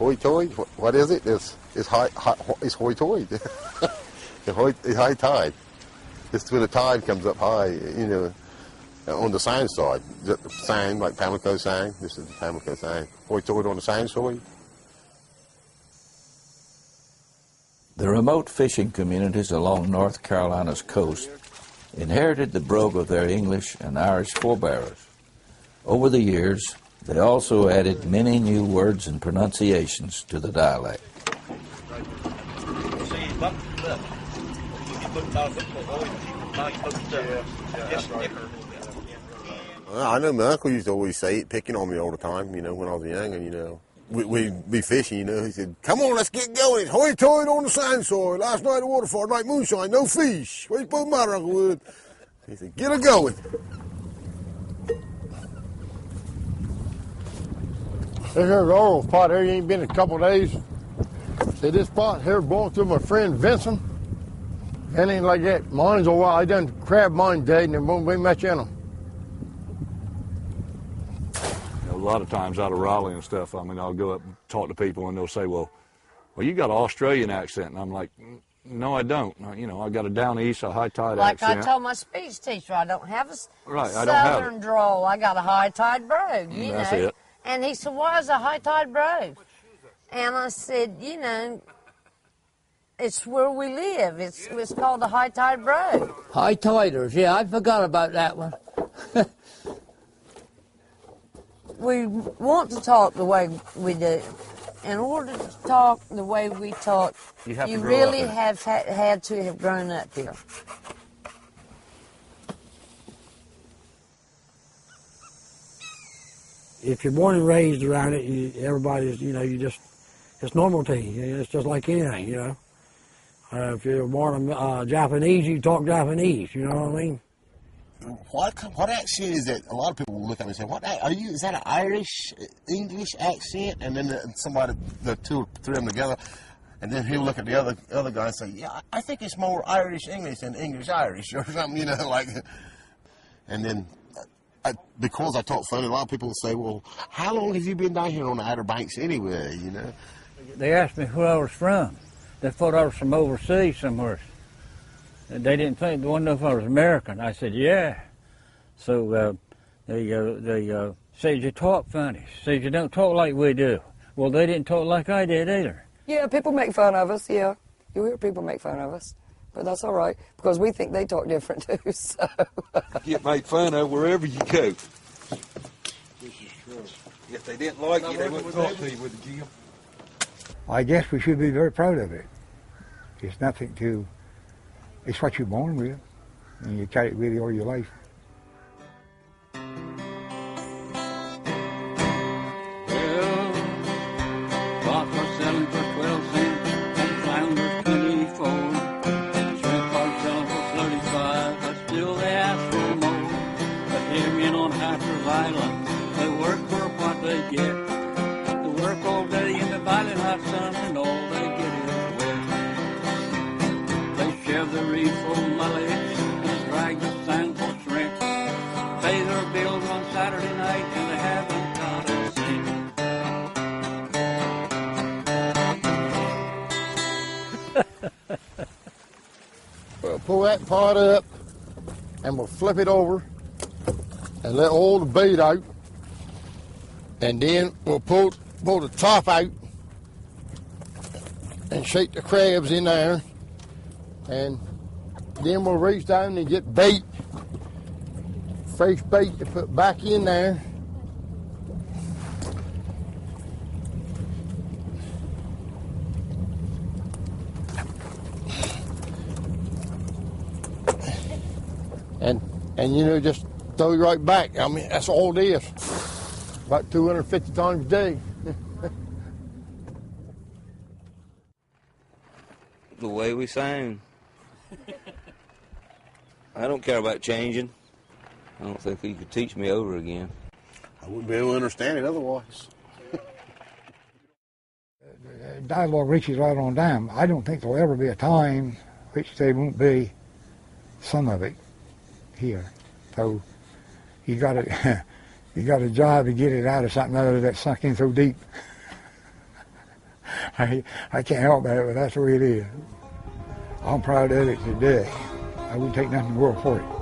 Hoy-toy? What is it? It's hoy-toy. It's high tide. It's when the tide comes up high, you know, on the sand side. The sand, like Pamlico sand. This is the Pamlico sand. Hoy-toy on the sand side. The remote fishing communities along North Carolina's coast inherited the brogue of their English and Irish forebears. Over the years, they also added many new words and pronunciations to the dialect. I know my uncle used to always say it, picking on me all the time, you know, when I was young, and, you know. We'd be fishing, you know. He said, come on, let's get going. It's hoy-toy on the sand soil. Last night at the waterfall, night moonshine, no fish. What's the matter, Uncle Wood? He said, get her going. This here's Oral's pot here. He ain't been in a couple of days. See, this pot here belongs to my friend Vincent. And ain't like that. Mine's a while. I done crab mine dead and there won't be much in them. A lot of times out of Raleigh and stuff, I mean, I'll go up and talk to people and they'll say, well, you got an Australian accent. And I'm like, no, I don't. You know, I got a down east, a high tide accent. Like I told my speech teacher, I don't have a I don't have southern drawl. I got a high tide brogue, you That's know. it. And he said, why is a high tide brogue? And I said, you know, it's where we live. It's called the high tide brogue. High tiders, yeah, I forgot about that one. We want to talk the way we do. In order to talk the way we talk, you really have had to have grown up here. If you're born and raised around it, everybody's, you know, it's normal to you. It's just like anything, you know. If you're born Japanese, you talk Japanese, you know what I mean? What accent is that? A lot of people will look at me and say, is that an Irish, English accent? And then somebody, the two or three of them together, and then he'll look at the other guy and say, yeah, I think it's more Irish English than English Irish or something, you know, like. And then, because I talk funny, a lot of people will say, well, how long have you been down here on the Outer Banks anyway, you know? They asked me where I was from. They thought I was from overseas somewhere. They didn't think, they wanted to know if I was American. I said, yeah. So they said, you talk funny. Said, you don't talk like we do. Well, they didn't talk like I did either. Yeah, people make fun of us, yeah. You hear people make fun of us. But that's all right, because we think they talk different too, so. Get made fun of wherever you go. This is true. If they didn't like you, they wouldn't talk to you with the Jim. I guess we should be very proud of it. It's nothing to, it's what you're born with, and you carry it with you all your life. Well, spots are selling for 12 cents, and flounders 24. Shrimp are selling for 35, but still they ask for more. But they're in on Hatcher's Island, they work for what they get. They work all day in the violent hot sun, and all they get is wet. They shove the reef on mullets and drag the sand for shrimp. Pay their bills on Saturday night, and they haven't got a cent. We'll pull that pot up and we'll flip it over and let all the bait out, and then we'll pull the top out and shake the crabs in there, and then we'll reach down and get bait, fresh bait to put back in there. And you know, just throw it right back. I mean, that's all it is. About 250 times a day. The way we sound. I don't care about changing. I don't think you could teach me over again. I wouldn't be able to understand it otherwise. Dialogue reaches right on down. I don't think there'll ever be a time which there won't be some of it here. So you got to you got a job to get it out of something other that's sunk in so deep. I can't help that, but that's the way it is. I'm proud of it today. I wouldn't take nothing in the world for it.